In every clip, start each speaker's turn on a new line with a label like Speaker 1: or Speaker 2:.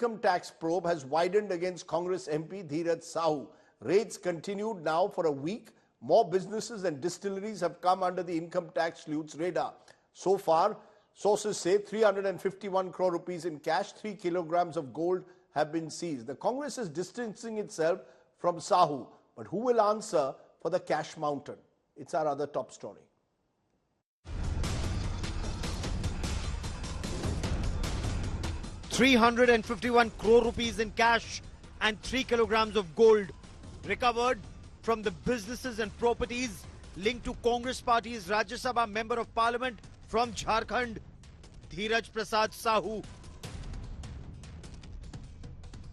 Speaker 1: income tax probe has widened against Congress MP Dheeraj Sahu. Raids continued now for a week. More businesses and distilleries have come under the income tax sleuth's radar. So far, sources say 351 crore rupees in cash, 3 kilograms of gold have been seized. The Congress is distancing itself from Sahu. But who will answer for the cash mountain? It's our other top story.
Speaker 2: ₹351 crore in cash and 3 kilograms of gold recovered from the businesses and properties linked to Congress Party's Rajya Sabha Member of Parliament from Jharkhand, Dheeraj Prasad Sahu.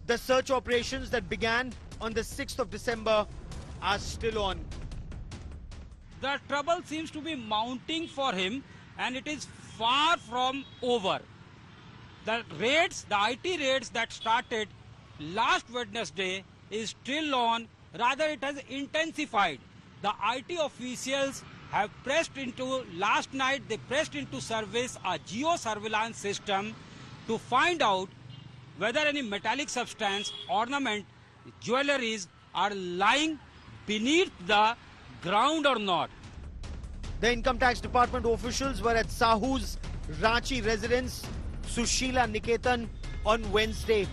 Speaker 2: The search operations that began on the 6th of December are still on.
Speaker 3: The trouble seems to be mounting for him, and it is far from over. The raids, the IT raids that started last Wednesday is still on. Rather, it has intensified. The IT officials have pressed into, last night they pressed into service a geo-surveillance system to find out whether any metallic substance, ornament, jewelries are lying beneath the ground or not.
Speaker 2: The Income Tax Department officials were at Sahu's Ranchi residence, Sushila Niketan, on Wednesday.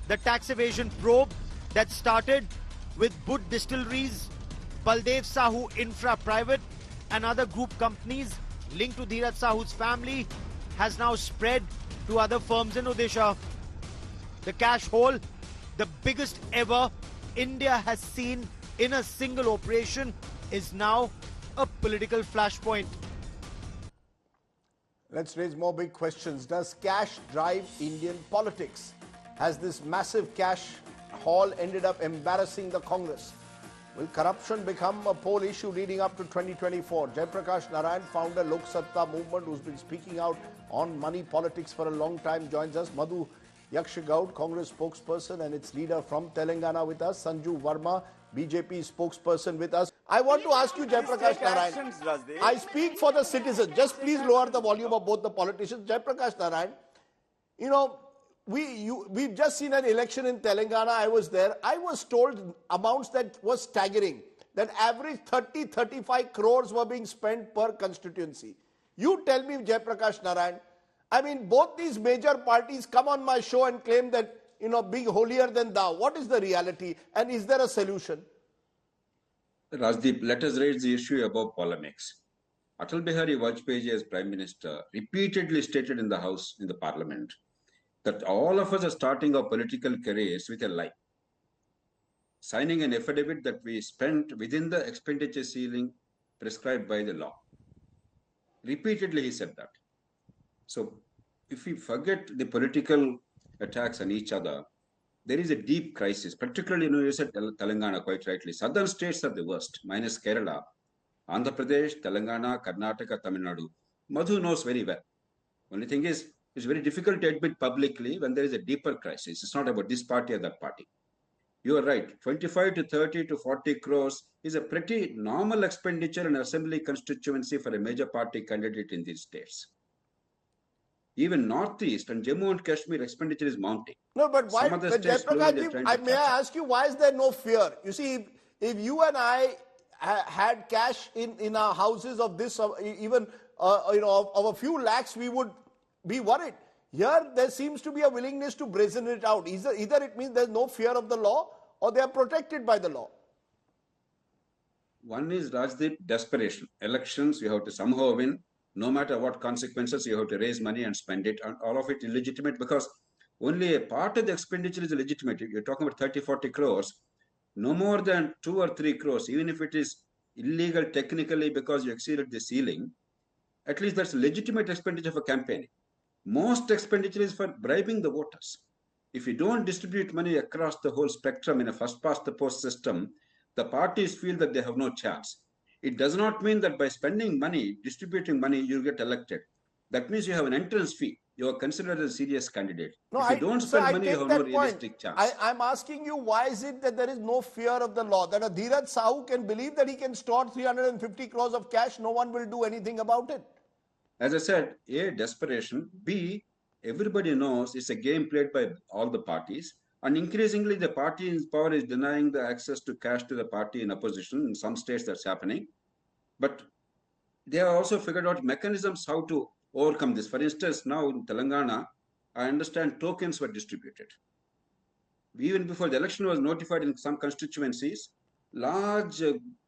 Speaker 2: The tax evasion probe that started with Buddh Distilleries, Baldev Sahu Infra Private and other group companies linked to Dheeraj Sahu's family has now spread to other firms in Odisha. The cash haul, the biggest ever India has seen in a single operation, is now a political flashpoint.
Speaker 1: Let's raise more big questions. Does cash drive Indian politics? Has this massive cash haul ended up embarrassing the Congress? Will corruption become a poll issue leading up to 2024? Jayaprakash Narayan, founder Lok Satta movement, who's been speaking out on money politics for a long time, joins us. Madhu Yakshigaud, Congress spokesperson and its leader from Telangana with us. Sanju Verma, BJP spokesperson with us. I want to ask you, Jayaprakash Narayan, I speak for the citizens. Just please lower the volume of both the politicians. Jayaprakash Narayan, you know, we've just seen an election in Telangana. I was there. I was told amounts that was staggering, that average 30-35 crores were being spent per constituency. You tell me, Jayaprakash Narayan, I mean, both these major parties come on my show and claim that, you know, being holier than thou. What is the reality? And is there a solution?
Speaker 4: Rajdeep, let us raise the issue about polemics. Atal Bihari Vajpayee as Prime Minister repeatedly stated in the House, in the Parliament, that all of us are starting our political careers with a lie. Signing an affidavit that we spent within the expenditure ceiling prescribed by the law. Repeatedly he said that. So if we forget the political attacks on each other, there is a deep crisis, particularly, you said Telangana quite rightly. Southern states are the worst, minus Kerala, Andhra Pradesh, Telangana, Karnataka, Tamil Nadu. Madhu knows very well. Only thing is, it's very difficult to admit publicly when there is a deeper crisis. It's not about this party or that party. You are right. 25 to 30 to 40 crores is a pretty normal expenditure in assembly constituency for a major party candidate in these states. Even Northeast and Jammu and Kashmir expenditure is mounting.
Speaker 1: No, but why? But may I ask you, why is there no fear? You see, if you and I had cash in our houses of this, even of a few lakhs, we would be worried. Here, there seems to be a willingness to brazen it out. Either it means there's no fear of the law, or they are protected by the law.
Speaker 4: One is, Rajdeep, desperation. Elections, you have to somehow win. No matter what consequences, you have to raise money and spend it, and all of it illegitimate, because only a part of the expenditure is legitimate. You're talking about 30-40 crores. No more than 2 or 3 crores, even if it is illegal technically because you exceeded the ceiling, at least that's legitimate expenditure for campaigning. Most expenditure is for bribing the voters. If you don't distribute money across the whole spectrum in a first-past-the-post system, the parties feel that they have no chance. It does not mean that by spending money, distributing money, you get elected. That means you have an entrance fee. You are considered a serious candidate.
Speaker 1: No,
Speaker 4: if you don't spend money, you have no realistic chance.
Speaker 1: I'm asking you, why is it that there is no fear of the law? That a Dheeraj Sahu can believe that he can store 350 crores of cash, no one will do anything about it.
Speaker 4: as I said, A, desperation, B, everybody knows it's a game played by all the parties. And increasingly, the party in power is denying the access to cash to the party in opposition. In some states, that's happening. But they have also figured out mechanisms how to overcome this. For instance, now in Telangana, I understand tokens were distributed. Even before the election was notified in some constituencies, large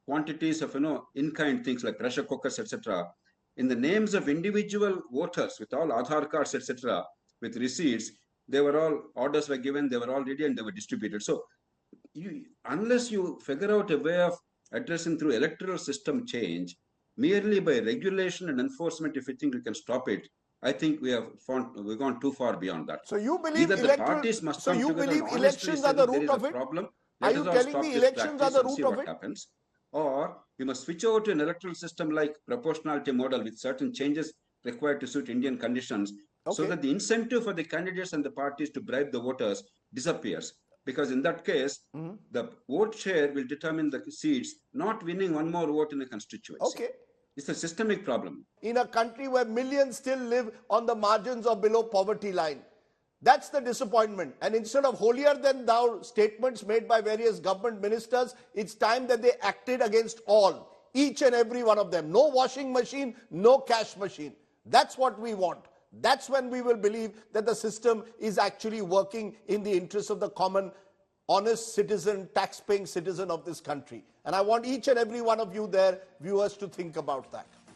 Speaker 4: quantities of in-kind things like pressure cookers, etc., in the names of individual voters with all Aadhaar cards, etc., with receipts, they were all, orders were given, they were all ready and they were distributed. So unless you figure out a way of addressing through electoral system change, merely by regulation and enforcement, if you think we can stop it, I think we've gone too far beyond that.
Speaker 1: So you believe
Speaker 4: the parties must come together and honestly
Speaker 1: elections
Speaker 4: say
Speaker 1: are the
Speaker 4: there
Speaker 1: root
Speaker 4: is
Speaker 1: of
Speaker 4: a
Speaker 1: it?
Speaker 4: problem.
Speaker 1: Are
Speaker 4: Let
Speaker 1: you
Speaker 4: us all
Speaker 1: telling
Speaker 4: stop
Speaker 1: me
Speaker 4: this
Speaker 1: elections are
Speaker 4: practice
Speaker 1: the
Speaker 4: and see
Speaker 1: root of
Speaker 4: what
Speaker 1: it?
Speaker 4: happens. Or we must switch over to an electoral system like proportionality model with certain changes required to suit Indian conditions, so that the incentive for the candidates and the parties to bribe the voters disappears. Because in that case, the vote share will determine the seats, not winning one more vote in a constituency.
Speaker 1: Okay.
Speaker 4: It's a systemic problem.
Speaker 1: In a country where millions still live on the margins or below poverty line. That's the disappointment. And instead of holier than thou statements made by various government ministers, it's time that they acted against all, each and every one of them. No washing machine, no cash machine. That's what we want. That's when we will believe that the system is actually working in the interest of the common, honest citizen, tax-paying citizen of this country. And I want each and every one of you there, viewers, to think about that.